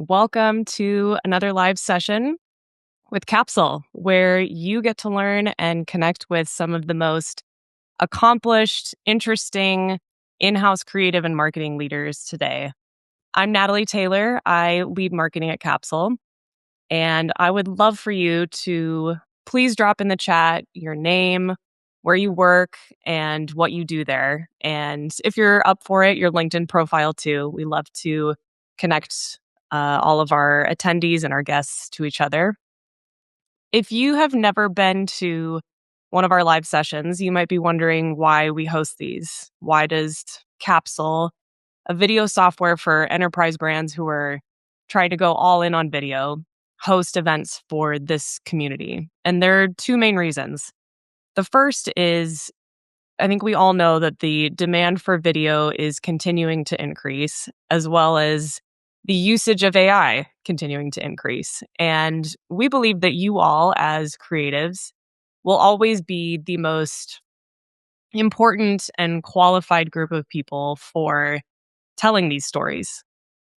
Welcome to another live session with Capsule, where you get to learn and connect with some of the most accomplished, interesting in-house creative and marketing leaders today. I'm Natalie Taylor. I lead marketing at Capsule, and I would love for you to please drop in the chat your name, where you work, and what you do there. And if you're up for it, your LinkedIn profile too. We love to connect all of our attendees and our guests to each other. If you have never been to one of our live sessions, you might be wondering why we host these. Why does Capsule, a video software for enterprise brands who are trying to go all in on video, host events for this community? And there are two main reasons. The first is, I think we all know that the demand for video is continuing to increase, as well as the usage of AI continuing to increase. And we believe that you all, as creatives, will always be the most important and qualified group of people for telling these stories.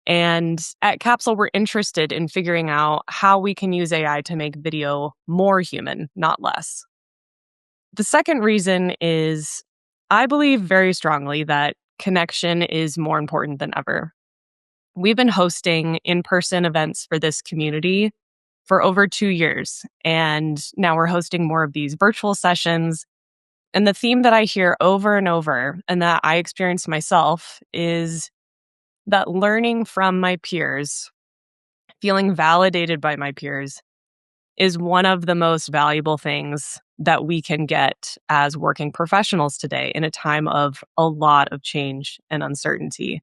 And at Capsule, we're interested in figuring out how we can use AI to make video more human, not less. The second reason is I believe very strongly that connection is more important than ever. We've been hosting in-person events for this community for over 2 years, and now we're hosting more of these virtual sessions. And the theme that I hear over and over, and that I experience myself, is that learning from my peers, feeling validated by my peers, is one of the most valuable things that we can get as working professionals today in a time of a lot of change and uncertainty.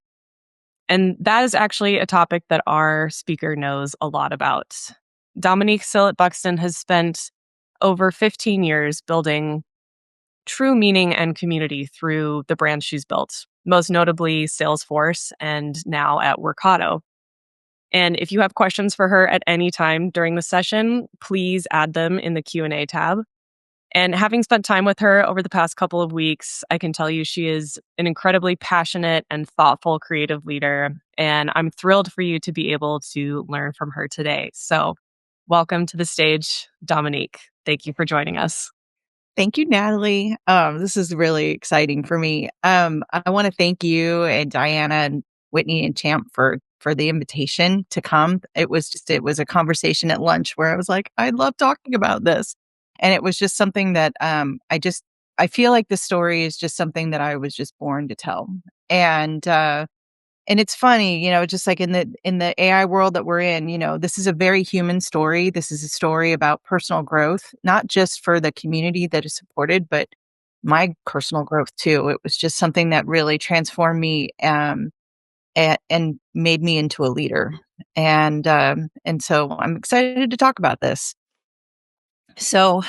And that is actually a topic that our speaker knows a lot about. Domenique Sillett Buxton has spent over 15 years building true meaning and community through the brands she's built, most notably Salesforce and now at Workato. And if you have questions for her at any time during the session, please add them in the Q&A tab. And having spent time with her over the past couple of weeks, I can tell you she is an incredibly passionate and thoughtful creative leader. And I'm thrilled for you to be able to learn from her today. So welcome to the stage, Dominique. Thank you for joining us. Thank you, Natalie. This is really exciting for me. I want to thank you and Diana and Whitney and Champ for the invitation to come. It was a conversation at lunch where I was like, I love talking about this. And it was just something that I feel like the story is just something that I was just born to tell. And it's funny, just like in the AI world that we're in, this is a very human story. This is a story about personal growth, not just for the community that is supported, but my personal growth too. It was just something that really transformed me and made me into a leader. And so I'm excited to talk about this. So,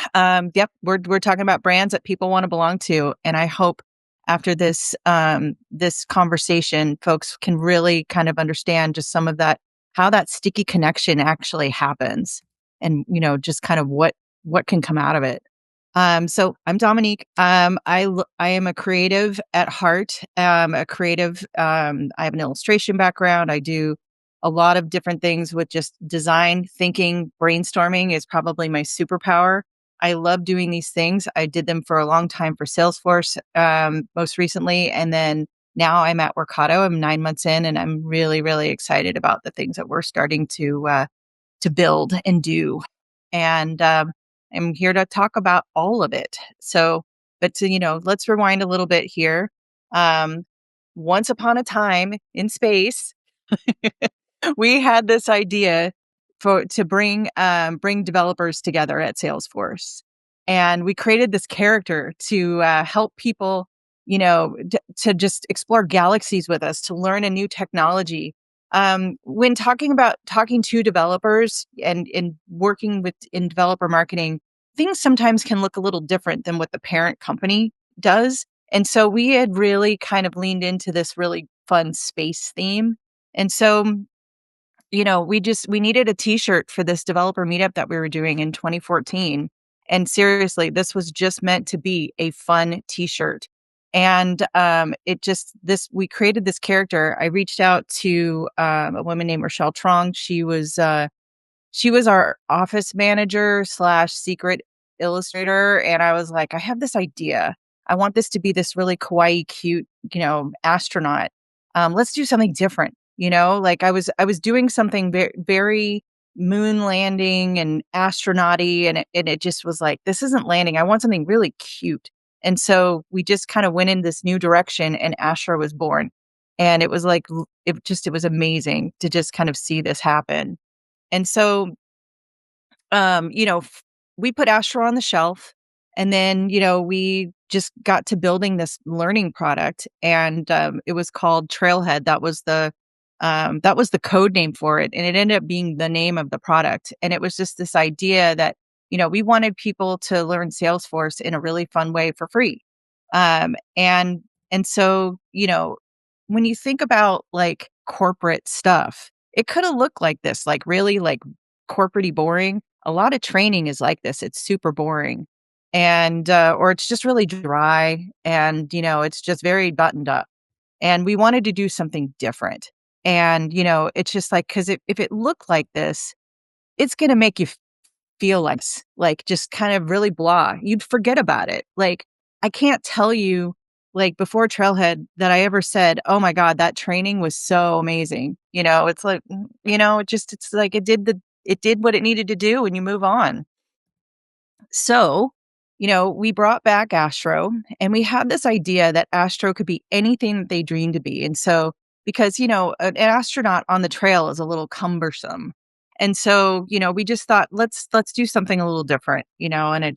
we're talking about brands that people want to belong to, and I hope after this this conversation, folks can really kind of understand just some of that, how that sticky connection actually happens, and just kind of what can come out of it. So I'm Dominique. I am a creative at heart. A creative. I have an illustration background. I do a lot of different things with just design, thinking, brainstorming is probably my superpower. I love doing these things. I did them for a long time for Salesforce, most recently. And then now I'm at Workato. I'm 9 months in, and I'm really, really excited about the things that we're starting to build and do. And I'm here to talk about all of it. So, let's rewind a little bit here. Once upon a time in space, we had this idea to bring developers together at Salesforce, and we created this character to help people, to just explore galaxies with us, to learn a new technology. When talking to developers and working in developer marketing, things sometimes can look a little different than what the parent company does, and so we had really kind of leaned into this really fun space theme, and so we needed a t-shirt for this developer meetup that we were doing in 2014. And seriously, this was just meant to be a fun t-shirt. And we created this character. I reached out to a woman named Rochelle Trong. She was our office manager slash secret illustrator. And I was like, I have this idea. I want this to be this really kawaii, cute, astronaut. Let's do something different. Like I was doing something very, very moon landing and astronauty, and it just was like, this isn't landing. I want something really cute. And so we just kind of went in this new direction, and Astro was born. And it was like, it was amazing to just kind of see this happen. And so, we put Astro on the shelf, and then, we just got to building this learning product, and it was called Trailhead. That was the code name for it, and it ended up being the name of the product. And it was just this idea that, we wanted people to learn Salesforce in a really fun way for free. And so, when you think about like corporate stuff, it could have looked like this, like really like corporate-y boring. A lot of training is like this. It's super boring. And or it's just really dry, and it's just very buttoned up. And we wanted to do something different. And it's just like, because if it looked like this, it's going to make you feel like just kind of really blah. You'd forget about it. Like, I can't tell you, like, before Trailhead that I ever said, oh my God, that training was so amazing. It's like, it's like it did what it needed to do, and you move on. So, we brought back Astro, and we had this idea that Astro could be anything that they dreamed to be. And so, because, an astronaut on the trail is a little cumbersome. And so, we just thought, let's do something a little different, and I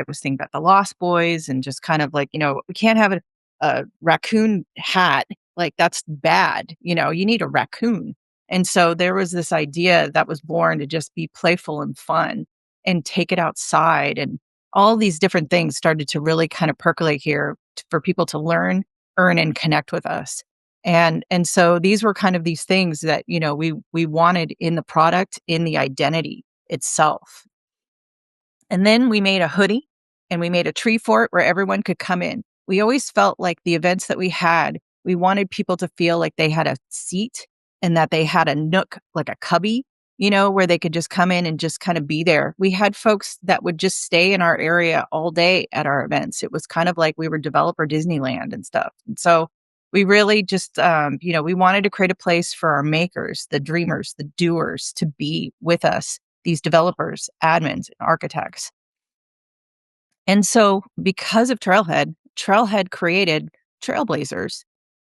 was thinking about the Lost Boys, and just kind of like, we can't have a raccoon hat. Like, that's bad. You need a raccoon. And so there was this idea that was born to just be playful and fun and take it outside. And all these different things started to really kind of percolate here for people to learn, earn, and connect with us. And so these were kind of these things that, we wanted in the product, in the identity itself. And then we made a hoodie, and we made a tree fort where everyone could come in. We always felt like the events that we had, we wanted people to feel like they had a seat, and that they had a nook, like a cubby, where they could just come in and just kind of be there. We had folks that would just stay in our area all day at our events. It was kind of like we were developer Disneyland and stuff. And so we really just, we wanted to create a place for our makers, the dreamers, the doers to be with us, these developers, admins, and architects. And so because of Trailhead created Trailblazers.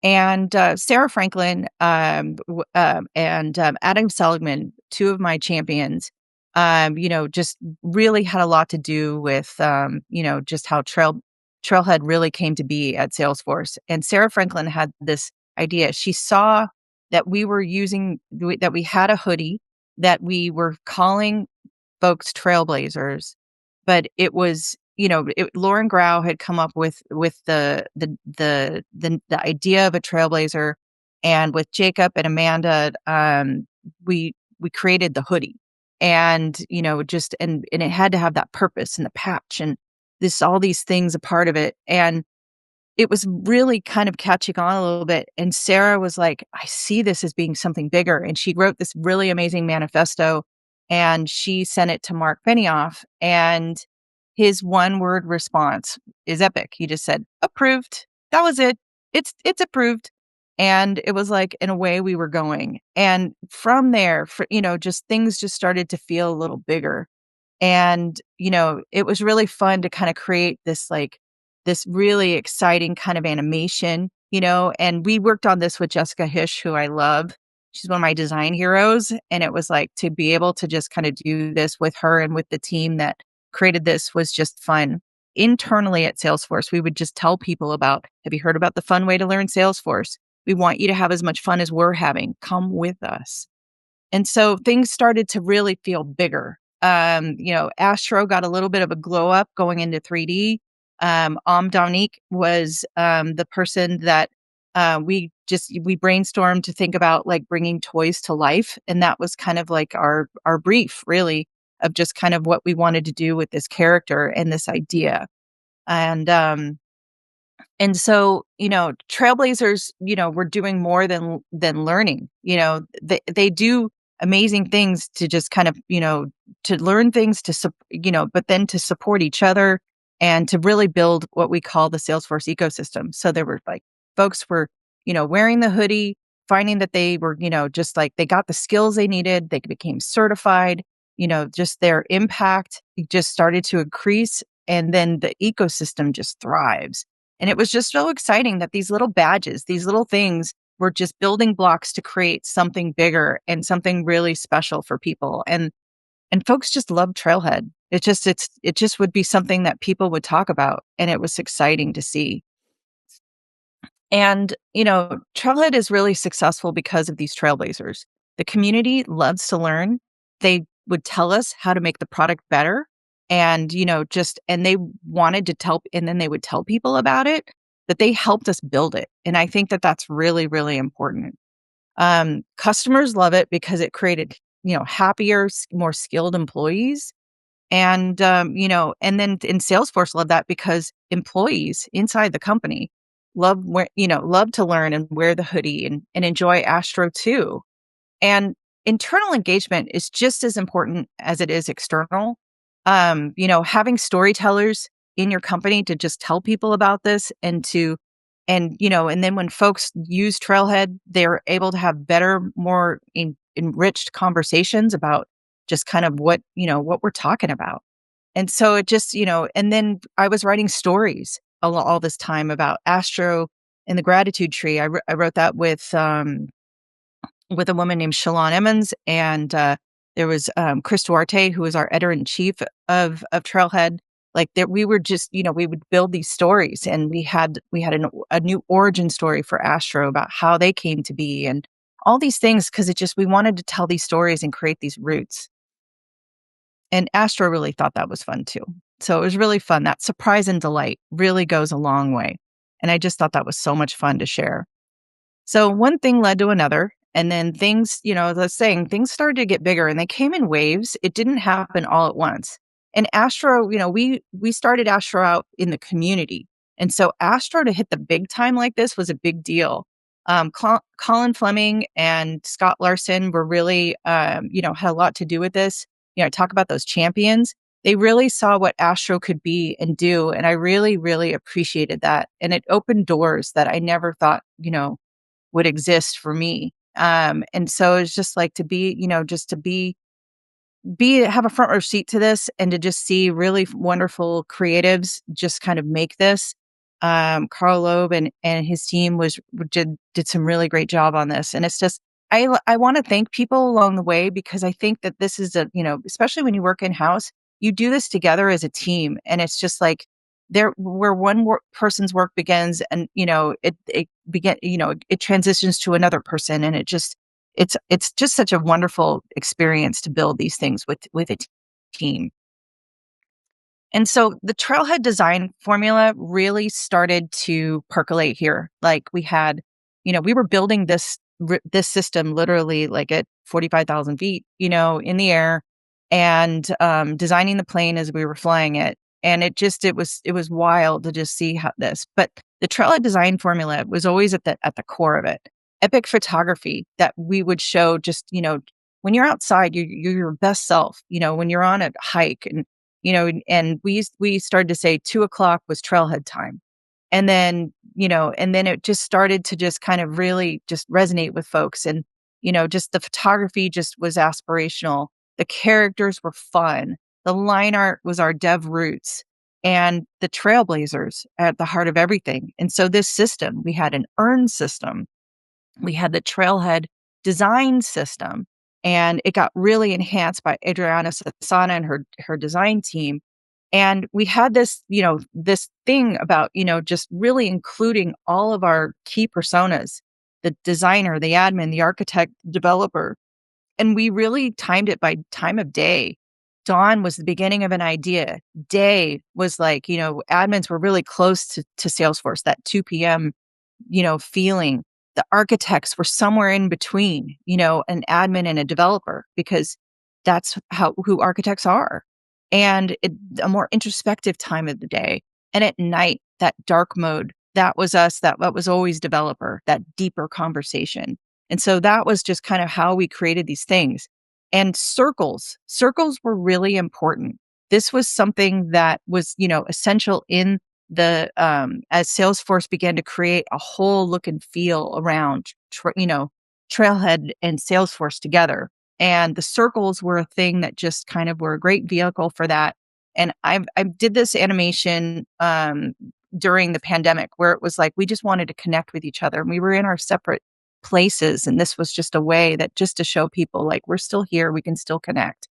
And Sarah Franklin and Adam Seligman, two of my champions, just really had a lot to do with, just how Trailhead really came to be at Salesforce. And Sarah Franklin had this idea. She saw that that we had a hoodie that we were calling folks Trailblazers, but it was, Lauren Grau had come up with the idea of a trailblazer, and with Jacob and Amanda, we created the hoodie, and and it had to have that purpose and the patch and all these things a part of it, and it was really kind of catching on a little bit. And Sarah was like, I see this as being something bigger, and she wrote this really amazing manifesto, and she sent it to Mark Benioff, and his one-word response is epic. He just said, approved. That was it. It's approved. And it was like, in a way, we were going. And from there, just things just started to feel a little bigger. And, it was really fun to kind of create this really exciting kind of animation, and we worked on this with Jessica Hish, who I love. She's one of my design heroes. And it was like, to be able to just kind of do this with her and with the team that created this was just fun. Internally at Salesforce, we would just tell people about, have you heard about the fun way to learn Salesforce? We want you to have as much fun as we're having. Come with us. And so things started to really feel bigger. Astro got a little bit of a glow up going into 3D. Dominique was the person that we brainstormed to think about, like, bringing toys to life. And that was kind of like our brief, really, of just kind of what we wanted to do with this character and this idea. And And so, Trailblazers, were doing more than learning. They do amazing things to just kind of, to learn things but then to support each other and to really build what we call the Salesforce ecosystem. So there were like folks were, wearing the hoodie, finding that they were, just like they got the skills they needed, they became certified, just their impact just started to increase, and then the ecosystem just thrives. And it was just so exciting that these little badges, these little things were just building blocks to create something bigger and something really special for people. And folks just love Trailhead. It just would be something that people would talk about. And it was exciting to see. And, Trailhead is really successful because of these trailblazers. The community loves to learn. They would tell us how to make the product better. And, and they wanted to tell, and then they would tell people about it, that they helped us build it. And I think that that's really, really important. Customers love it because it created, happier, more skilled employees. And, and then in Salesforce love that because employees inside the company love to learn and wear the hoodie and enjoy Astro too. And internal engagement is just as important as it is external. Having storytellers in your company to just tell people about this and then when folks use Trailhead, they're able to have better, more enriched conversations about just kind of what we're talking about. And so it just, and then I was writing stories all this time about Astro and the gratitude tree. I wrote that with a woman named Shalon Emmons, and there was Chris Duarte, who was our editor-in-chief of Trailhead. Like that, we were just, we would build these stories, and we had a new origin story for Astro about how they came to be and all these things, because we wanted to tell these stories and create these roots. And Astro really thought that was fun too. So it was really fun. That surprise and delight really goes a long way. And I just thought that was so much fun to share. So one thing led to another. And then things, as I was saying, things started to get bigger, and they came in waves. It didn't happen all at once. And Astro, we started Astro out in the community. And so Astro to hit the big time like this was a big deal. Colin Fleming and Scott Larson were really, had a lot to do with this. Talk about those champions. They really saw what Astro could be and do. And I really, really appreciated that. And it opened doors that I never thought, would exist for me. And so it's just like to be, just to have a front row seat to this, and to just see really wonderful creatives just kind of make this. Carl Loeb and his team did some really great job on this. And it's just, I want to thank people along the way, because I think that this is especially when you work in house, you do this together as a team. And it's just like where one person's work begins, and, it transitions to another person. And it's just such a wonderful experience to build these things with a team. And so the Trailhead design formula really started to percolate here. Like we had, we were building this system literally like at 45,000 feet, in the air, and designing the plane as we were flying it. And it was wild to just see but the Trailhead design formula was always at the core of it. Epic photography that we would show just, when you're outside, you're your best self, when you're on a hike, and we started to say 2:00 was Trailhead time. And then, it just started to just kind of really just resonate with folks. And, just the photography just was aspirational. The characters were fun. The line art was our dev roots, and the Trailblazers at the heart of everything. And so this system, we had an earn system. We had the Trailhead design system, and it got really enhanced by Adriana Sassana and her design team. And we had this, this thing about, just really including all of our key personas, the designer, the admin, the architect, developer. And we really timed it by time of day. Dawn was the beginning of an idea. Day was like, admins were really close to Salesforce, that 2 p.m., feeling. The architects were somewhere in between, an admin and a developer, because that's who architects are. And a more introspective time of the day. And at night, that dark mode that was us. That was always developer, that deeper conversation. And so that was just kind of how we created these things. And circles were really important. This was something that was, essential in the, as Salesforce began to create a whole look and feel around, Trailhead and Salesforce together. And the circles were a thing that just kind of were a great vehicle for that. And I did this animation during the pandemic where it was like we just wanted to connect with each other, and we were in our separate places, and this was just a way that just to show people like we're still here, we can still connect.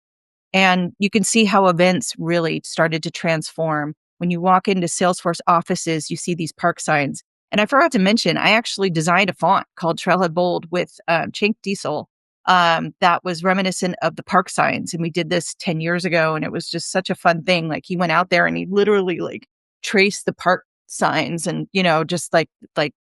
And you can see how events really started to transform. When you walk into Salesforce offices, you see these park signs. And I forgot to mention, I actually designed a font called Trailhead Bold with Chink Diesel that was reminiscent of the park signs. And we did this 10 years ago, and it was just such a fun thing. Like he went out there and he literally like traced the park signs and, just like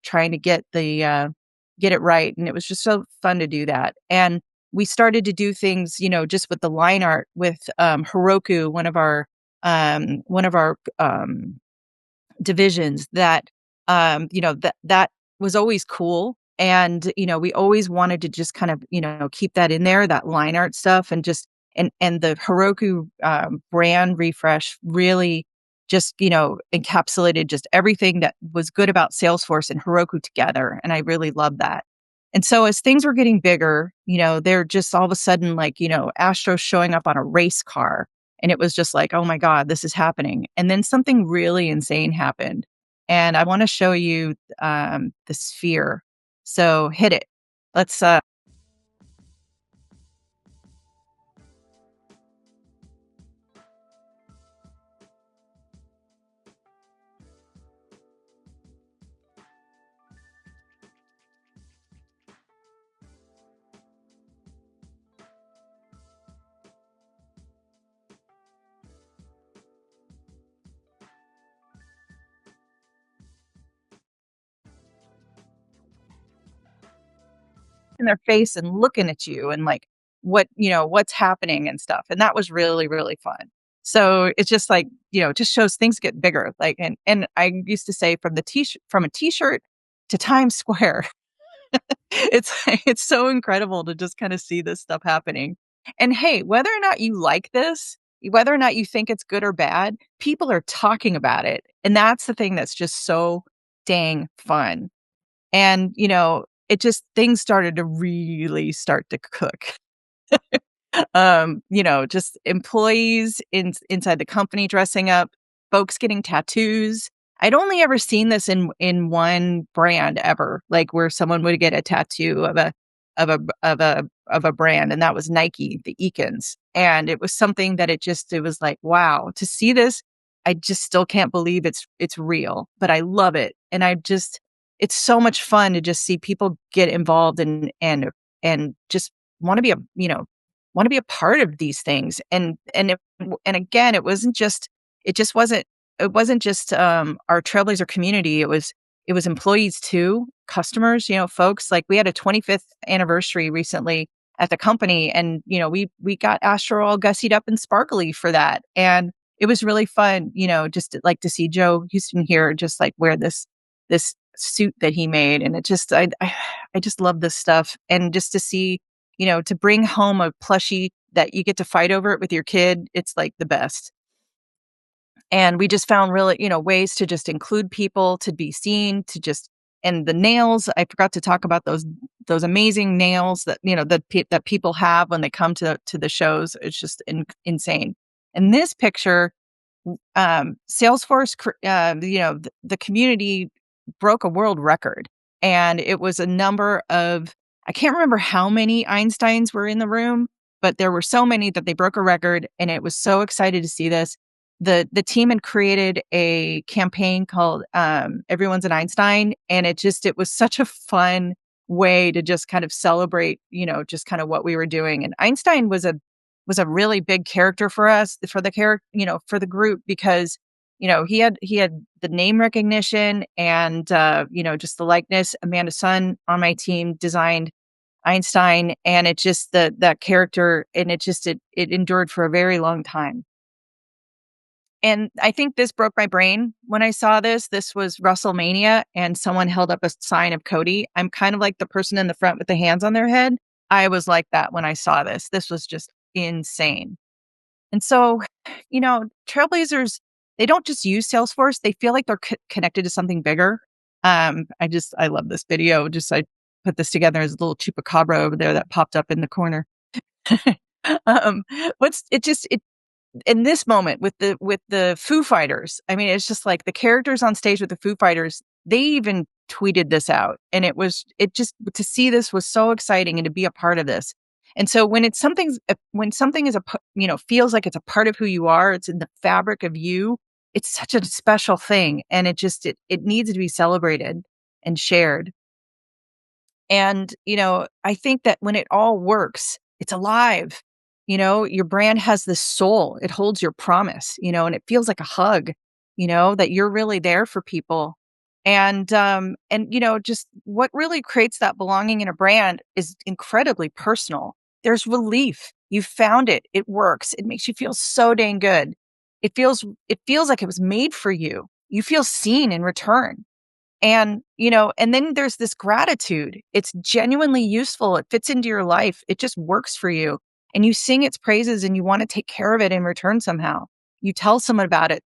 trying to get get it right. And it was just so fun to do that. And we started to do things, just with the line art with Heroku, one of our divisions that, that was always cool. And, we always wanted to just kind of, keep that in there, that line art stuff, and just, and the Heroku brand refresh really just, encapsulated just everything that was good about Salesforce and Heroku together. And I really love that. And so as things were getting bigger, they're just all of a sudden like, Astro showing up on a race car. And it was just like, oh my God, this is happening. And then something really insane happened. And I want to show you the sphere. So hit it. Let's in their face and looking at you and like what's happening and stuff. And that was really, really fun. So it's just like, it just shows things get bigger. Like, and I used to say from from a t-shirt to Times Square, it's so incredible to just kind of see this stuff happening. And hey, whether or not you like this, whether or not you think it's good or bad, people are talking about it. And that's the thing that's just so dang fun. And, it just things started to really start to cook. Just employees inside the company dressing up, folks getting tattoos. I'd only ever seen this in one brand ever, like where someone would get a tattoo of a brand, and that was Nike, the Eakins. And it was something that it was like, wow, to see this, I just still can't believe it's real, but I love it. And it's so much fun to just see people get involved and just want to be a part of these things. And again, it wasn't just our Trailblazer community. It was employees too, customers, folks. Like we had a 25th anniversary recently at the company, and we got Astro all gussied up and sparkly for that. And it was really fun, just to see Joe Houston here just like wear this suit that he made. And I just love this stuff. And just to see, to bring home a plushie that you get to fight over it with your kid, it's like the best. And we just found really, ways to just include people, to be seen, and the nails, I forgot to talk about those amazing nails that, that people have when they come to the shows. It's just insane. And this picture, Salesforce, the community broke a world record. And it was a number of, I can't remember how many Einsteins were in the room, but there were so many that they broke a record. And it was so excited to see this. The team had created a campaign called Everyone's an Einstein. And it was such a fun way to just kind of celebrate, just kind of what we were doing. And Einstein was a really big character for us, for the group, because he had the name recognition and, just the likeness. Amanda Sun on my team designed Einstein, and it just, that character, and it endured for a very long time. And I think this broke my brain when I saw this. This was WrestleMania and someone held up a sign of Cody. I'm kind of like the person in the front with the hands on their head. I was like that when I saw this. This was just insane. And so, Trailblazers, they don't just use Salesforce. They feel like they're connected to something bigger. I love this video. I put this together as a little chupacabra over there that popped up in the corner. um, it in this moment with the Foo Fighters. I mean, it's just like the characters on stage with the Foo Fighters, they even tweeted this out. And it just to see this was so exciting and to be a part of this. And so when something is feels like it's a part of who you are, it's in the fabric of you, it's such a special thing. And it needs to be celebrated and shared. And, I think that when it all works, it's alive. Your brand has this soul. It holds your promise, and it feels like a hug, that you're really there for people. Just what really creates that belonging in a brand is incredibly personal. There's relief. You found it. It works. It makes you feel so dang good. It feels like it was made for you. You feel seen in return. And then there's this gratitude. It's genuinely useful. It fits into your life. It just works for you. And you sing its praises and you want to take care of it in return somehow. You tell someone about it,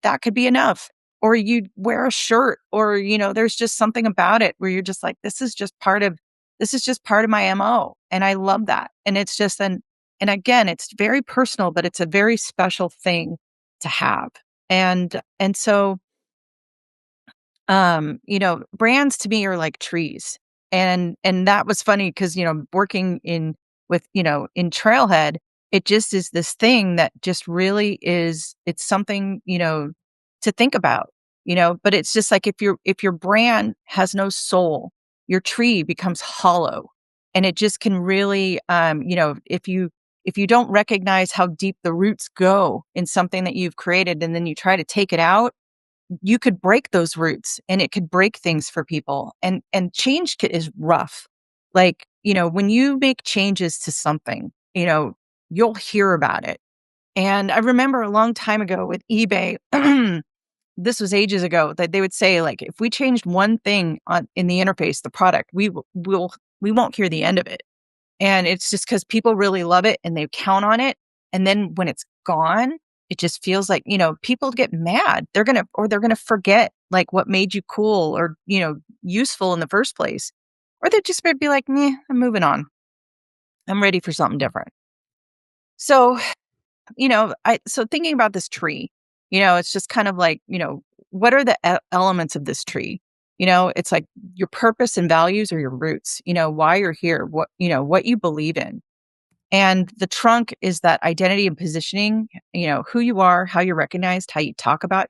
that could be enough. Or you wear a shirt or, there's just something about it where you're just like, this is just part of my MO. And I love that. And it's just and again, it's very personal, but it's a very special thing to have. And so brands to me are like trees. And that was funny because, working in Trailhead, it just is this thing that just really it's something, to think about, but it's just like if your brand has no soul, your tree becomes hollow. And it just can really, if you don't recognize how deep the roots go in something that you've created and then you try to take it out, you could break those roots and it could break things for people. And change is rough. Like, when you make changes to something, you'll hear about it. And I remember a long time ago with eBay, this was ages ago, that they would say, like, if we changed one thing in the interface, the product, we won't hear the end of it. And it's just because people really love it and they count on it. And then when it's gone, it just feels like, people get mad. They're going to forget like what made you cool or, useful in the first place. Or they just might be like, meh, I'm moving on. I'm ready for something different. So, so thinking about this tree, it's just kind of like, what are the elements of this tree? It's like your purpose and values are your roots, why you're here, what you believe in. And the trunk is that identity and positioning, who you are, how you're recognized, how you talk about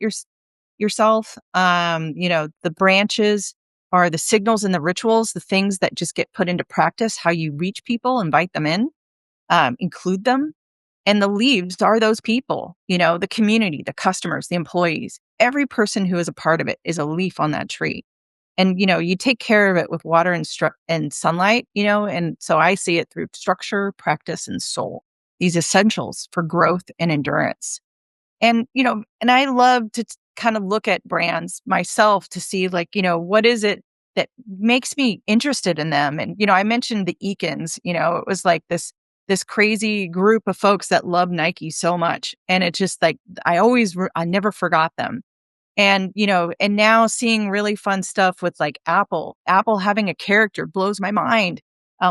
yourself. The branches are the signals and the rituals, the things that just get put into practice, how you reach people, invite them in, include them. And the leaves are those people, the community, the customers, the employees. Every person who is a part of it is a leaf on that tree. And, you take care of it with water and sunlight, and so I see it through structure, practice, and soul, these essentials for growth and endurance. And, and I love to kind of look at brands myself to see like, what is it that makes me interested in them? And, I mentioned the Eakins, it was like this crazy group of folks that love Nike so much. And it's just like, I never forgot them. And, and now seeing really fun stuff with like Apple having a character blows my mind.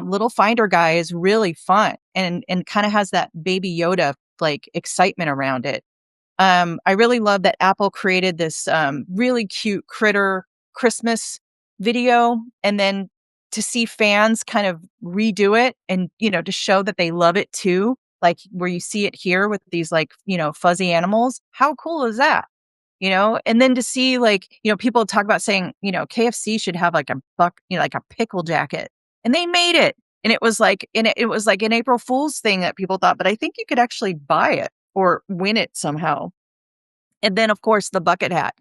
Little Finder guy is really fun and kind of has that baby Yoda like excitement around it. I really love that Apple created this really cute critter Christmas video, and then to see fans kind of redo it and, to show that they love it too, like where you see it here with these like, fuzzy animals. How cool is that? And then to see like, people talk about saying, KFC should have like like a pickle jacket, and they made it. And it was like, it was like an April Fool's thing that people thought, but I think you could actually buy it or win it somehow. And then of course the bucket hat,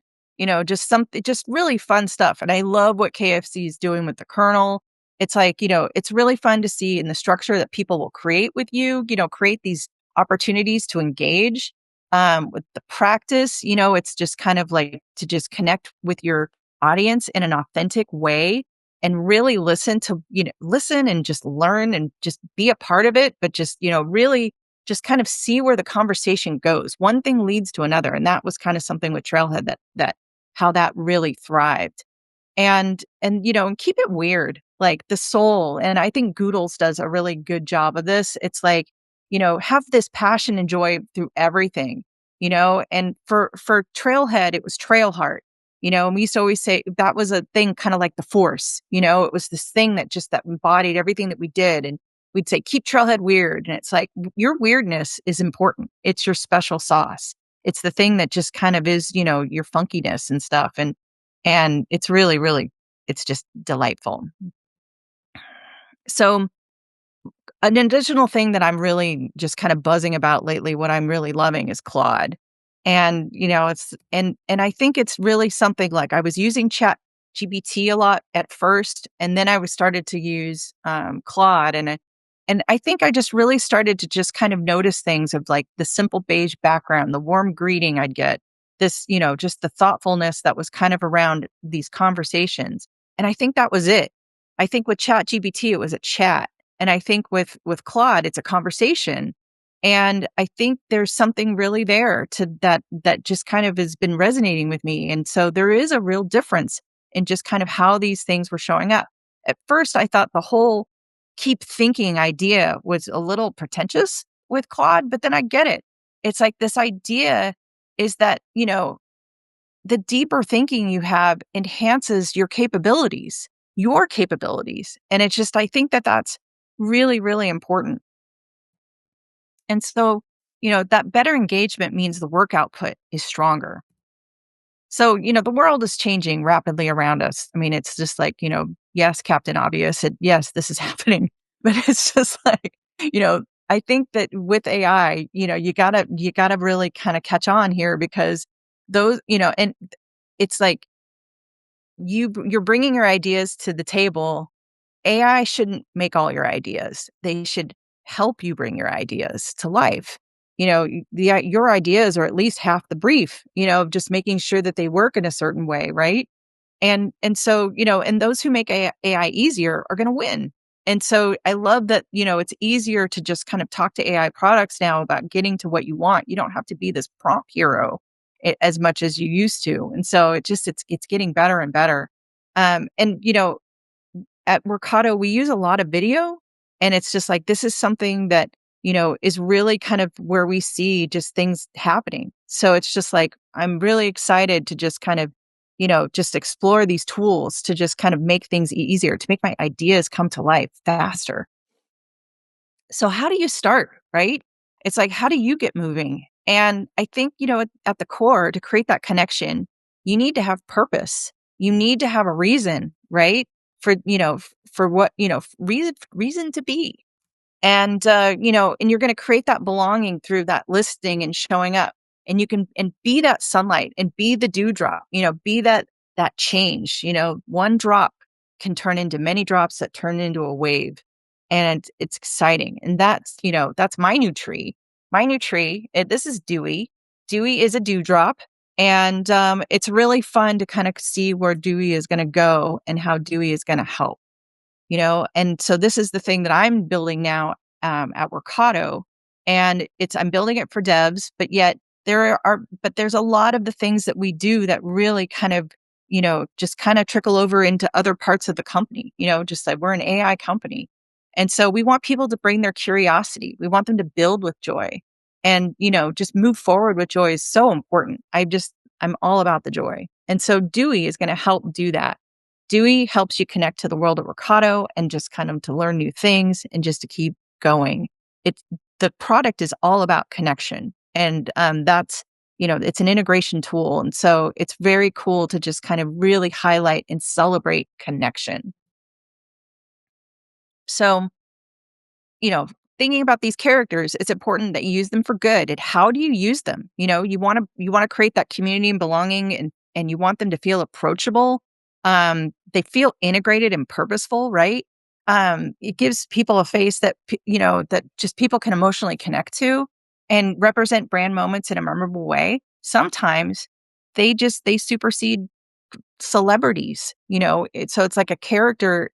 just really fun stuff. And I love what KFC is doing with the kernel. It's like, it's really fun to see in the structure that people will create with you, create these opportunities to engage. With the practice, it's just kind of like to just connect with your audience in an authentic way and really listen and just learn and just be a part of it, but just, really just kind of see where the conversation goes. One thing leads to another. And that was kind of something with Trailhead that how that really thrived. And keep it weird, like the soul. And I think Goodles does a really good job of this. It's like, have this passion and joy through everything, and for Trailhead, it was Trail Heart, and we used to always say that was a thing kind of like the force, it was this thing that embodied everything that we did. And we'd say, keep Trailhead weird. And it's like, your weirdness is important. It's your special sauce. It's the thing that just kind of is, your funkiness and stuff. And it's really, really, it's just delightful. So an additional thing that I'm really just kind of buzzing about lately, what I'm really loving is Claude. And, and I think it's really something like I was using Chat GPT a lot at first, and then I was started to use Claude. And I think I just really started to just kind of notice things of like the simple beige background, the warm greeting I'd get, this, just the thoughtfulness that was kind of around these conversations. And I think that was it. I think with Chat GPT, it was a chat. And I think with Claude, it's a conversation. And I think there's something really there to that just kind of has been resonating with me. And so there is a real difference in just kind of how these things were showing up. At first, I thought the whole keep thinking idea was a little pretentious with Claude, but then I get it. It's like this idea is that, the deeper thinking you have enhances your capabilities. And it's just, I think that that's really, really important. And so, that better engagement means the work output is stronger. So, the world is changing rapidly around us. I mean, it's just like, yes, Captain Obvious, yes, this is happening. But it's just like, I think that with AI, you gotta really kind of catch on here because those, and it's like you're bringing your ideas to the table. AI shouldn't make all your ideas. They should help you bring your ideas to life. Your ideas are at least half the brief, of just making sure that they work in a certain way, right? And so, and those who make AI easier are going to win. And so I love that, it's easier to just kind of talk to AI products now about getting to what you want. You don't have to be this prompt hero as much as you used to. And so it's getting better and better. And at Workato, we use a lot of video, and it's just like, this is something that, is really kind of where we see just things happening. So it's just like, I'm really excited to just kind of, just explore these tools to just kind of make things easier, to make my ideas come to life faster. So how do you start, right? It's like, how do you get moving? And I think, at the core, to create that connection, you need to have purpose. You need to have a reason, right? For what, reason to be. And, and you're going to create that belonging through that listing and showing up. And you can, and be that sunlight and be the dewdrop, be that change, one drop can turn into many drops that turn into a wave. And it's exciting. And that's my new tree. My new tree, this is Dewey. Dewey is a dewdrop. And it's really fun to kind of see where Dewey is going to go and how Dewey is going to help, And so this is the thing that I'm building now at Workato. And I'm building it for devs, but yet there's a lot of the things that we do that really kind of, just kind of trickle over into other parts of the company, just like we're an AI company. And so we want people to bring their curiosity. We want them to build with joy. And, just move forward with joy is so important. I'm all about the joy. And so Dewey is going to help do that. Dewey helps you connect to the world of Workato and just kind of to learn new things and just to keep going. The product is all about connection. And that's, it's an integration tool. And so it's very cool to just kind of really highlight and celebrate connection. So, thinking about these characters, it's important that you use them for good. And how do you use them? You want to create that community and belonging, and you want them to feel approachable. They feel integrated and purposeful, right? It gives people a face that, that just people can emotionally connect to. and represent brand moments in a memorable way, sometimes they supersede celebrities, so it's like a character,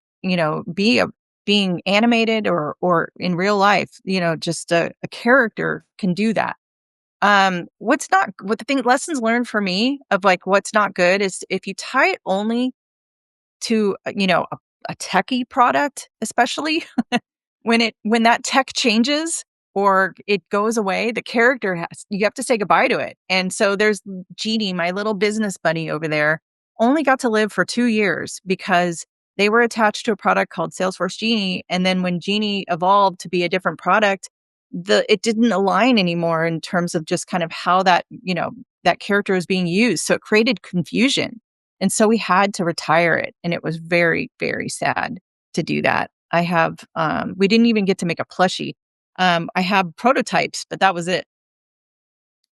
being animated or in real life, just a character can do that. What the thing lessons learned for me of like what's not good is if you tie it only to, a techie product, especially when that tech changes or it goes away, you have to say goodbye to it. And so there's Jeannie, my little business buddy over there, only got to live for 2 years because they were attached to a product called Salesforce Genie. And then when Genie evolved to be a different product, it didn't align anymore in terms of just kind of how that character was being used. So it created confusion. And so we had to retire it. And it was very, very sad to do that. We didn't even get to make a plushie. I have prototypes, but that was it.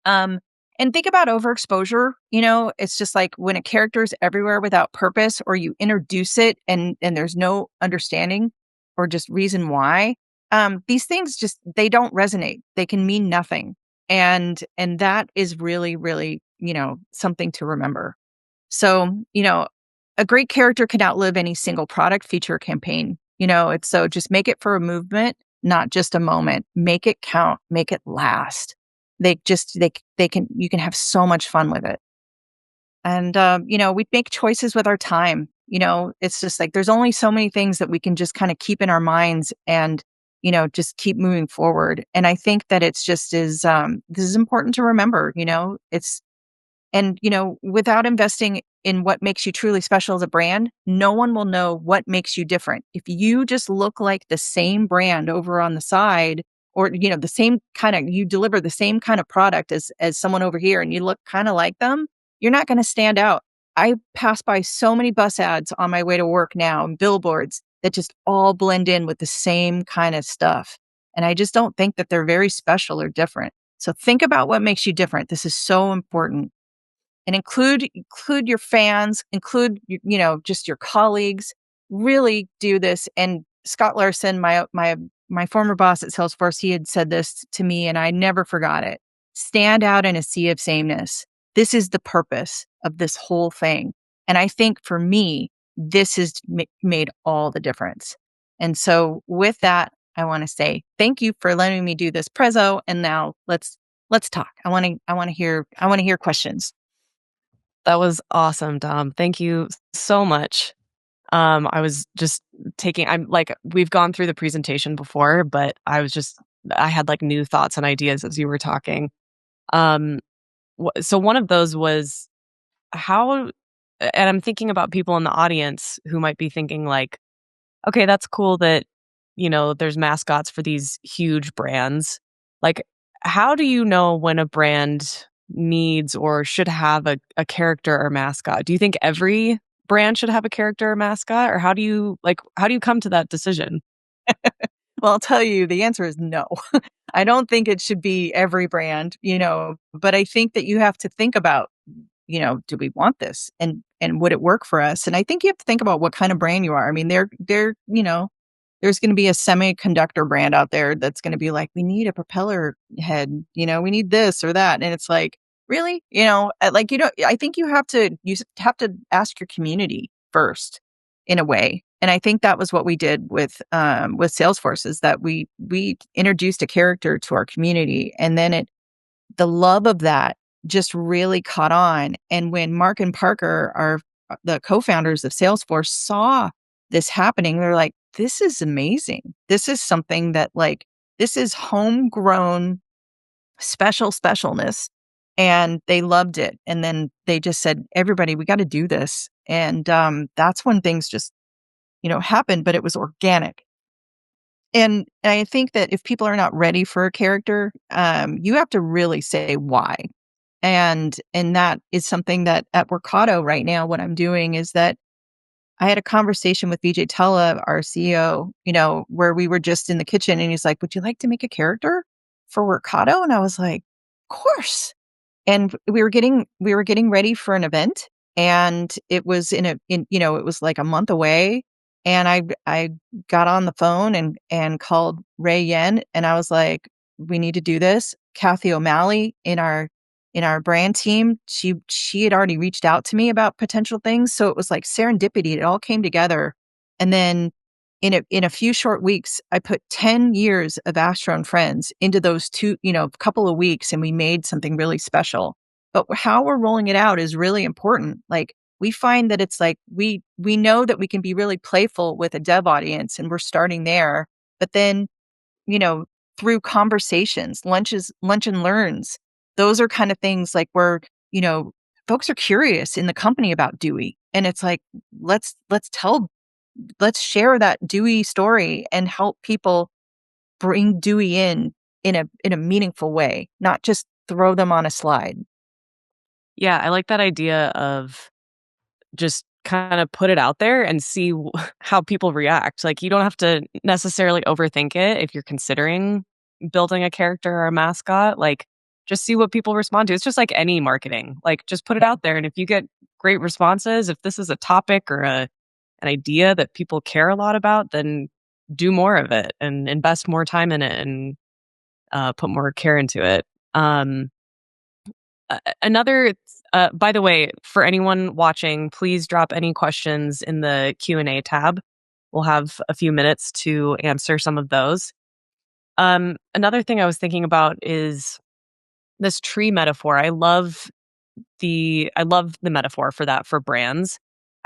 And think about overexposure. It's just like when a character is everywhere without purpose, or you introduce it and there's no understanding or just reason why. These things they don't resonate. They can mean nothing. And that is really, really, something to remember. So, a great character can outlive any single product, feature, or campaign. It's so just make it for a movement, not just a moment. Make it count, make it last. You can have so much fun with it. And, we make choices with our time. It's just like, there's only so many things that we can just kind of keep in our minds and, just keep moving forward. And I think that it's just this is important to remember, without investing in what makes you truly special as a brand, no one will know what makes you different. If you just look like the same brand over on the side, or, you deliver the same kind of product as someone over here and you look kind of like them, you're not going to stand out. I pass by so many bus ads on my way to work now and billboards that just all blend in with the same kind of stuff. And I just don't think that they're very special or different. So think about what makes you different. This is so important. And include your fans, include, just your colleagues, really do this. And Scott Larson, my former boss at Salesforce, he had said this to me and I never forgot it. Stand out in a sea of sameness. This is the purpose of this whole thing. And I think for me, this has made all the difference. And so with that, I want to say thank you for letting me do this prezzo. And now let's talk. I want to hear questions. That was awesome, Dom. Thank you so much. I was just we've gone through the presentation before, but I had like new thoughts and ideas as you were talking. So one of those was and I'm thinking about people in the audience who might be thinking like, okay, that's cool that, there's mascots for these huge brands. Like, how do you know when a brand needs or should have a character or mascot? Do you think every brand should have a character or mascot, or how do you come to that decision? Well, I'll tell you, the answer is no. I don't think it should be every brand, but I think that you have to think about, do we want this and would it work for us? And I think you have to think about what kind of brand you are. I mean, there's going to be a semiconductor brand out there that's going to be like, we need a propeller head, we need this or that. And it's like, really? I think you have to ask your community first in a way. And I think that was what we did with Salesforce, is that we introduced a character to our community, and then the love of that just really caught on. And when Mark and Parker, the co-founders of Salesforce, saw this happening, they're like, this is amazing. This is something that this is homegrown specialness. And they loved it. And then they just said, everybody, we got to do this. And that's when things just, happened, but it was organic. And I think that if people are not ready for a character, you have to really say why. And that is something that at Workato right now, what I'm doing is that I had a conversation with Vijay Tella, our CEO, where we were just in the kitchen and he's like, would you like to make a character for Workato? And I was like, of course. And we were getting ready for an event, and it was it was like a month away. And I got on the phone and called Ray Yen, and I was like, we need to do this. Kathy O'Malley in our brand team, she had already reached out to me about potential things. So it was like serendipity. It all came together. And then in a few short weeks, I put 10 years of Astro and Friends into those couple of weeks, and we made something really special. But how we're rolling it out is really important. Like, we find that it's like we know that we can be really playful with a dev audience, and we're starting there. But then, you know, through conversations, lunch and learns, those are kind of things like where, folks are curious in the company about Dewey. And it's like, let's share that Dewey story and help people bring Dewey in a meaningful way, not just throw them on a slide. Yeah, I like that idea of just kind of put it out there and see how people react. Like, you don't have to necessarily overthink it if you're considering building a character or a mascot. Like, just see what people respond to. It's just like any marketing. Like, just put it out there, and if you get great responses, if this is a topic or an idea that people care a lot about, then do more of it and invest more time in it and put more care into it. Um, Another, by the way, for anyone watching, please drop any questions in the Q&A tab. We'll have a few minutes to answer some of those. Another thing I was thinking about is this tree metaphor. I love the metaphor for that for brands.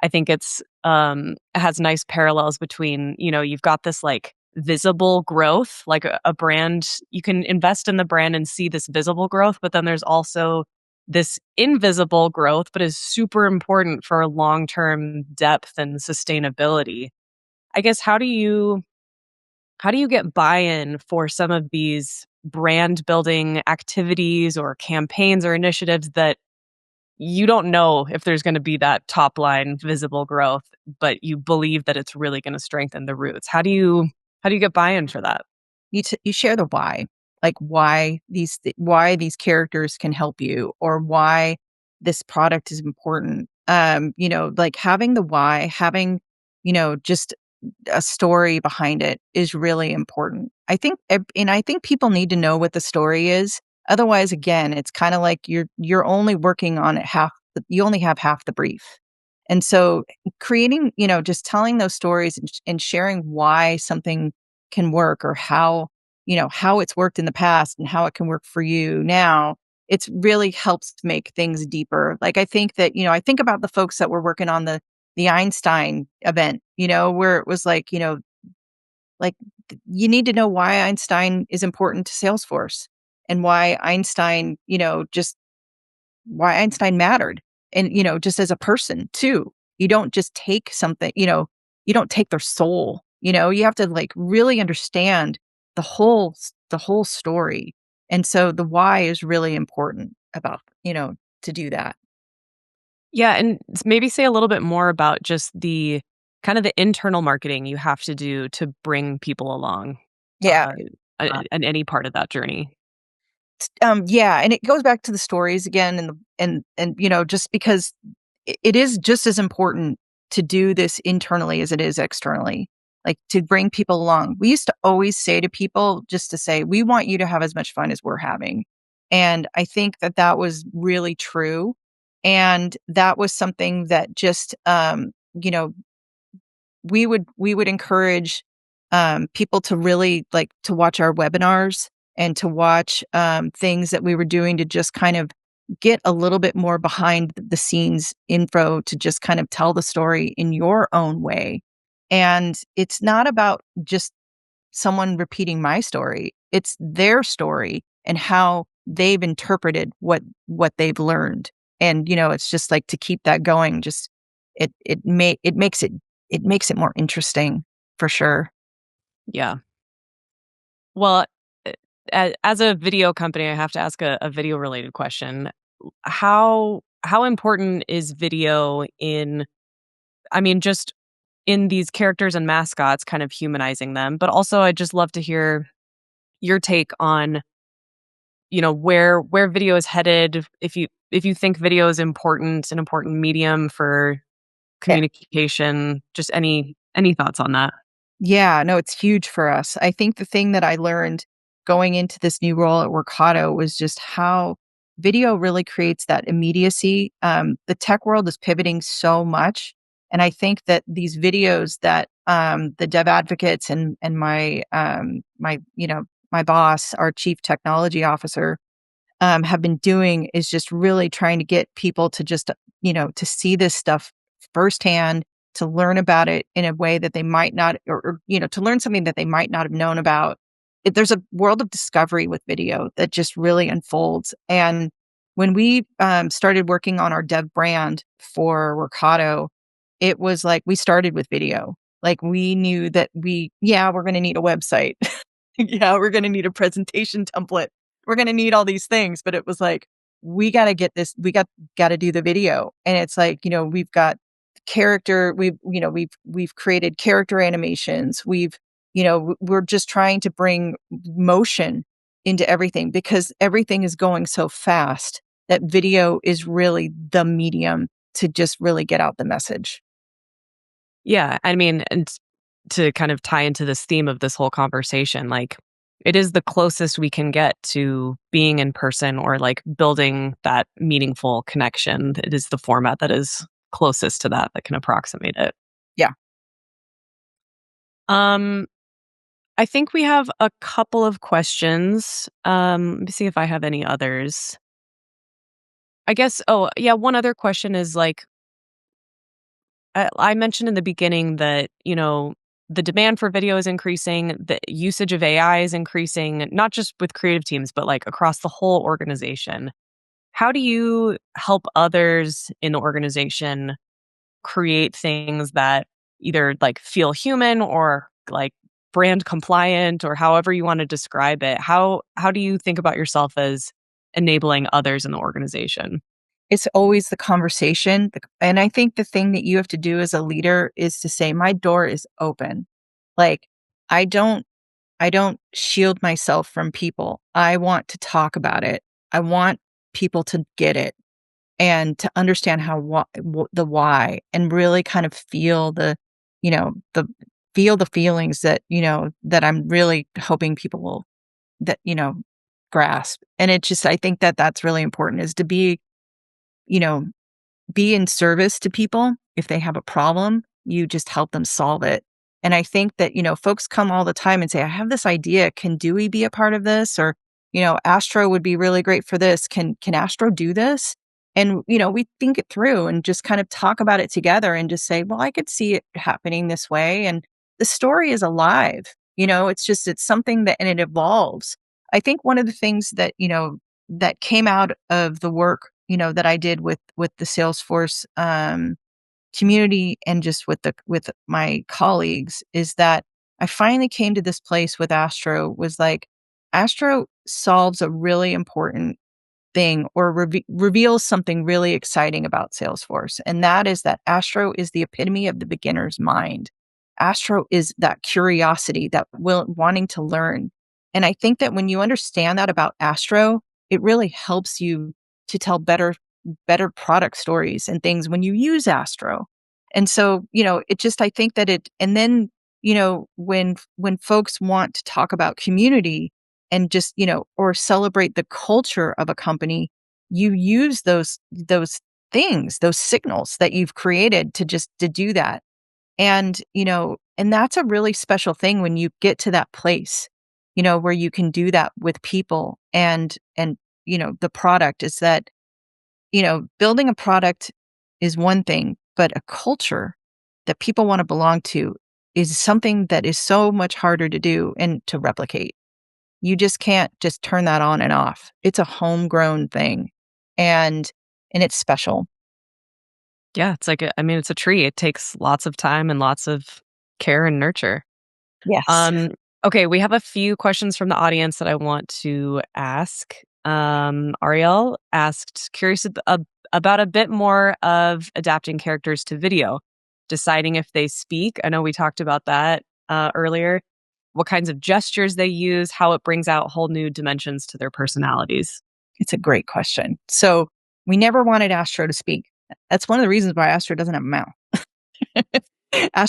I think it has nice parallels between, you've got this like visible growth, like a brand, you can invest in the brand and see this visible growth, but then there's also this invisible growth, but is super important for long-term depth and sustainability. I guess how do you get buy-in for some of these brand building activities or campaigns or initiatives that you don't know if there's going to be that top line visible growth, but you believe that it's really going to strengthen the roots? How do you get buy-in for that? You share the why, like why these characters can help you, or why this product is important. Like having the why, having, just a story behind it is really important. I think people need to know what the story is. Otherwise, again, it's kind of like you're only working on it you only have half the brief. And so creating, just telling those stories and sharing why something can work, or how it's worked in the past and how it can work for you now, it's really helps make things deeper. Like, I think that, I think about the folks that were working on the Einstein event, where it was like, like you need to know why Einstein is important to Salesforce, and why Einstein, just why Einstein mattered. And, just as a person too, you don't just take something, you don't take their soul, you have to like really understand the whole story. And so the why is really important about, to do that. Yeah, and maybe say a little bit more about just the kind of the internal marketing you have to do to bring people along, Yeah. uh, in any part of that journey. Yeah, and it goes back to the stories again, and just because it is just as important to do this internally as it is externally, like to bring people along. We used to always say to people, just to say, we want you to have as much fun as we're having. And I think that that was really true. And that was something that just, we would encourage people to really like to watch our webinars, and to watch things that we were doing to just kind of get a little bit more behind the scenes info, to just kind of tell the story in your own way. And it's not about just someone repeating my story. It's their story and how they've interpreted what they've learned. And it's just like to keep that going. Just it makes it more interesting, for sure. Yeah. Well, as a video company, I have to ask a video related question. How important is video in, I mean, just in these characters and mascots, kind of humanizing them, but also I'd just love to hear your take on, where video is headed, if you think video is important, an important medium for communication, just any thoughts on that? Yeah, no, it's huge for us. I think the thing that I learned going into this new role at Workato was just how video really creates that immediacy. The tech world is pivoting so much. And I think that these videos that the dev advocates and my boss, our chief technology officer, have been doing is just really trying to get people to just, to see this stuff firsthand, to learn about it in a way that they might not, to learn something that they might not have known about. There's a world of discovery with video that just really unfolds. And when we started working on our dev brand for Workato, it was like we started with video. Like we knew that we're going to need a website. Yeah, we're going to need a presentation template. We're going to need all these things. But it was like, we got to get this, got to do the video. And it's like, we've got character, we've created character animations. We're just trying to bring motion into everything because everything is going so fast that video is really the medium to just really get out the message. Yeah. I mean, and to kind of tie into this theme of this whole conversation, like it is the closest we can get to being in person or like building that meaningful connection. It is the format that is closest to that can approximate it. Yeah. I think we have a couple of questions. Let me see if I have any others. I guess, oh, yeah, one other question is like, I mentioned in the beginning that, the demand for video is increasing, the usage of AI is increasing, not just with creative teams, but like across the whole organization. How do you help others in the organization create things that either like feel human or like brand compliant or however you want to describe it? How do you think about yourself as enabling others in the organization? It's always the conversation. And I think the thing that you have to do as a leader is to say, my door is open. Like, I don't shield myself from people. I want to talk about it. I want people to get it and to understand the why and really kind of feel the feelings that, that I'm really hoping people will, that, grasp. And it just, I think that that's really important is to you know, be in service to people. If they have a problem, you just help them solve it. And I think that, folks come all the time and say, I have this idea. Can Dewey be a part of this? Or, Astro would be really great for this. Can Astro do this? And, we think it through and just kind of talk about it together and just say, well, I could see it happening this way. And the story is alive. It's something that, and it evolves. I think one of the things that, that came out of the work, that I did with the Salesforce community and just with my colleagues is that I finally came to this place with Astro was like, Astro solves a really important thing or reveals something really exciting about Salesforce. And that is that Astro is the epitome of the beginner's mind. Astro is that curiosity, that wanting to learn. And I think that when you understand that about Astro, it really helps you to tell better product stories and things when you use Astro. And so, I think that and then, when folks want to talk about community and just, or celebrate the culture of a company, you use those things, those signals that you've created to do that. And, and that's a really special thing when you get to that place, where you can do that with people and, the product is that, building a product is one thing, but a culture that people want to belong to is something that is so much harder to do and to replicate. You just can't just turn that on and off. It's a homegrown thing and it's special. Yeah, it's like it's a tree. It takes lots of time and lots of care and nurture. Yes. Okay, we have a few questions from the audience that I want to ask. Ariel asked, curious about a bit more of adapting characters to video, deciding if they speak. I know we talked about that earlier. What kinds of gestures they use, how it brings out whole new dimensions to their personalities. It's a great question. So we never wanted Astro to speak. That's one of the reasons why Astro doesn't have a mouth.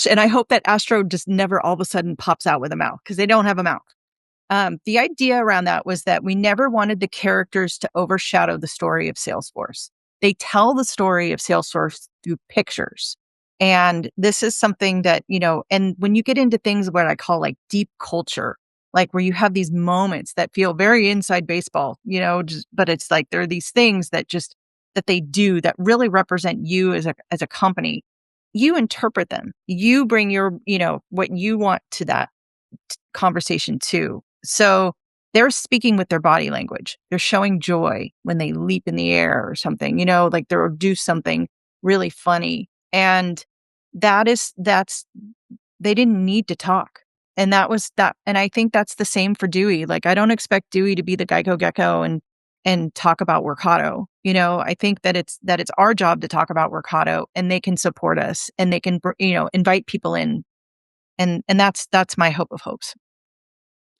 And I hope that Astro just never all of a sudden pops out with a mouth because they don't have a mouth. The idea around that was that we never wanted the characters to overshadow the story of Salesforce. They tell the story of Salesforce through pictures. And this is something that, and when you get into things what I call like deep culture, like where you have these moments that feel very inside baseball, but it's like there are these things that they do that really represent you as a company. You interpret them. You bring your, what you want to that conversation too. So they're speaking with their body language. They're showing joy when they leap in the air or something, like they'll do something really funny. And that's, they didn't need to talk. And that was that. And I think that's the same for Dewey. Like, I don't expect Dewey to be the Geico Gecko and talk about Workato. I think that it's our job to talk about Workato, and they can support us and they can, invite people in. And that's my hope of hopes.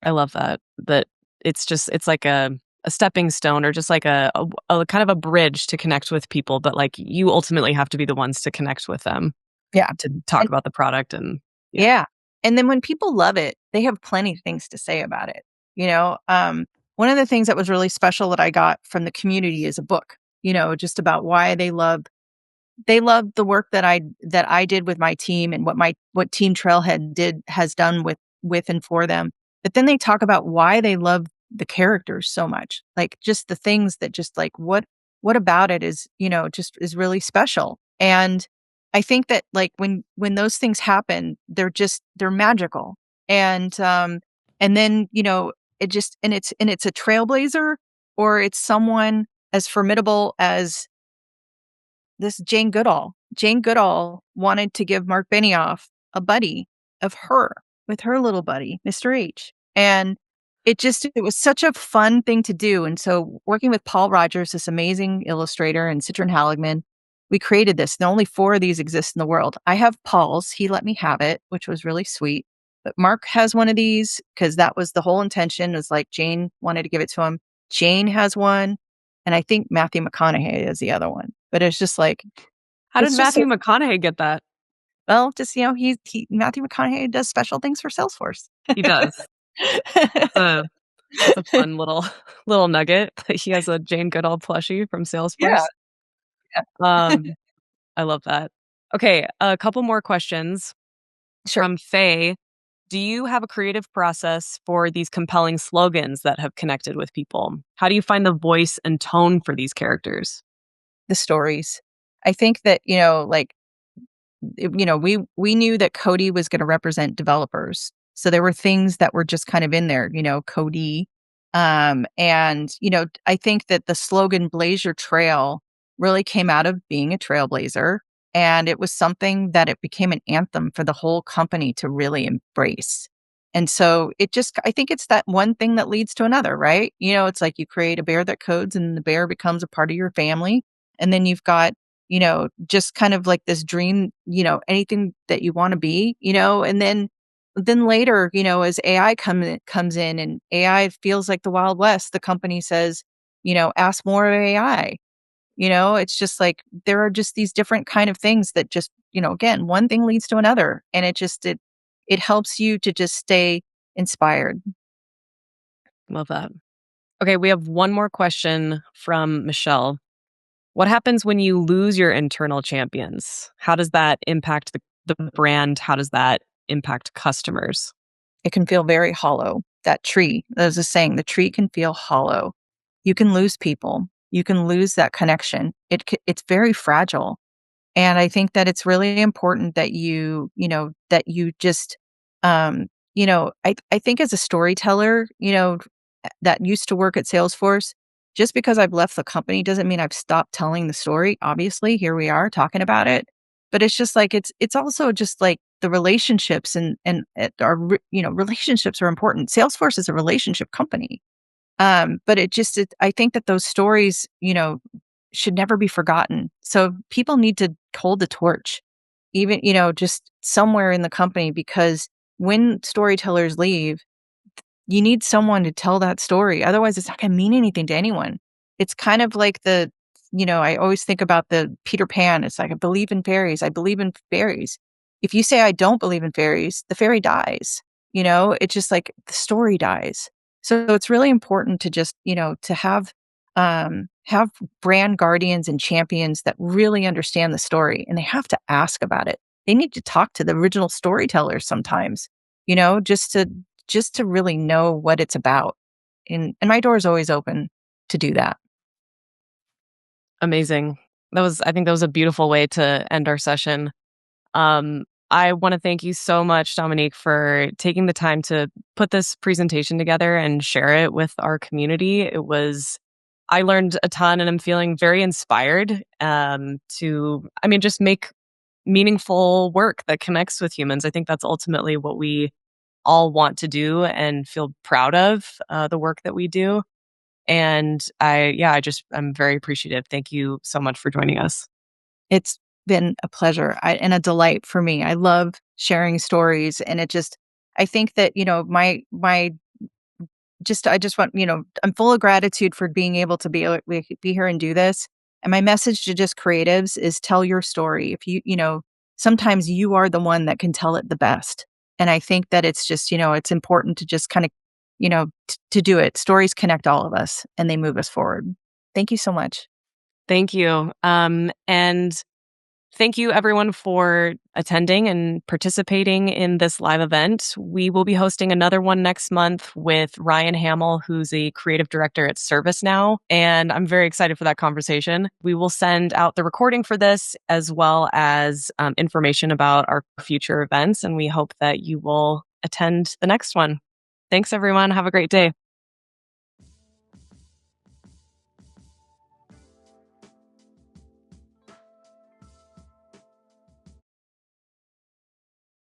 I love that. That it's like a stepping stone, or just like a kind of a bridge to connect with people, but like you ultimately have to be the ones to connect with them. Yeah. To talk about the product and yeah. And then when people love it, they have plenty of things to say about it. One of the things that was really special that I got from the community is a book, just about why they love the work that I did with my team and what Team Trailhead has done with and for them. But then they talk about why they love the characters so much, like just the things that just like what about it is, just is really special. And I think that like when those things happen, they're magical. And then, it's a trailblazer, or it's someone as formidable as this Jane Goodall. Jane Goodall wanted to give Mark Benioff a buddy of her with her little buddy, Mr. H. And it was such a fun thing to do. And so working with Paul Rogers, this amazing illustrator, and Citron Halligman, we created this. And only 4 of these exist in the world. I have Paul's. He let me have it, which was really sweet. But Mark has one of these because that was the whole intention, was like Jane wanted to give it to him. Jane has one. And I think Matthew McConaughey is the other one. But it's just like, how did Matthew McConaughey get that? Well, just Matthew McConaughey does special things for Salesforce. He does. That's a fun little nugget. He has a Jane Goodall plushie from Salesforce. Yeah. I love that. Okay, a couple more questions. Sure. From Faye. Do you have a creative process for these compelling slogans that have connected with people? How do you find the voice and tone for these characters? The stories. I think that, we knew that Cody was going to represent developers. So there were things that were just kind of in there, Cody. And, I think that the slogan Blaze Your Trail really came out of being a trailblazer. And it was something that it became an anthem for the whole company to really embrace. And so I think it's that one thing that leads to another, right? It's like you create a bear that codes, and the bear becomes a part of your family. And then you've got, just kind of like this dream, anything that you want to be, and then later, as AI comes in and AI feels like the Wild West, the company says, ask more of AI. It's just like there are just these different kind of things that just, again, one thing leads to another. And it helps you to just stay inspired. Love that. Okay, we have one more question from Michelle. What happens when you lose your internal champions? How does that impact the brand? How does that impact customers? It can feel very hollow. That tree, there's a saying, the tree can feel hollow. You can lose people. You can lose that connection. It's very fragile. And I think that it's really important that that you just, I think as a storyteller, that used to work at Salesforce, just because I've left the company doesn't mean I've stopped telling the story. Obviously, here we are talking about it, but it's just like, it's also just like the relationships and relationships are important. Salesforce is a relationship company. But I think that those stories, should never be forgotten. So people need to hold the torch, even, just somewhere in the company, because when storytellers leave, you need someone to tell that story. Otherwise, it's not going to mean anything to anyone. It's kind of like I always think about the Peter Pan. It's like, I believe in fairies. I believe in fairies. If you say, I don't believe in fairies, the fairy dies. It's just like the story dies. So it's really important to just, to have brand guardians and champions that really understand the story, and they have to ask about it. They need to talk to the original storytellers sometimes, just to really know what it's about. And my door is always open to do that. Amazing. I think that was a beautiful way to end our session. Um, I want to thank you so much, Dominique, for taking the time to put this presentation together and share it with our community. I learned a ton and I'm feeling very inspired just make meaningful work that connects with humans. I think that's ultimately what we all want to do and feel proud of the work that we do. And I'm very appreciative. Thank you so much for joining us. It's been a pleasure and a delight for me. I love sharing stories, and I think that, I just want, I'm full of gratitude for being able to be here and do this. And my message to just creatives is tell your story. If sometimes you are the one that can tell it the best. And I think that it's just, it's important to just kind of, to do it. Stories connect all of us and they move us forward. Thank you so much. Thank you. And thank you, everyone, for attending and participating in this live event. We will be hosting another one next month with Ryan Hamill, who's a creative director at ServiceNow. And I'm very excited for that conversation. We will send out the recording for this as well as information about our future events. And we hope that you will attend the next one. Thanks, everyone. Have a great day.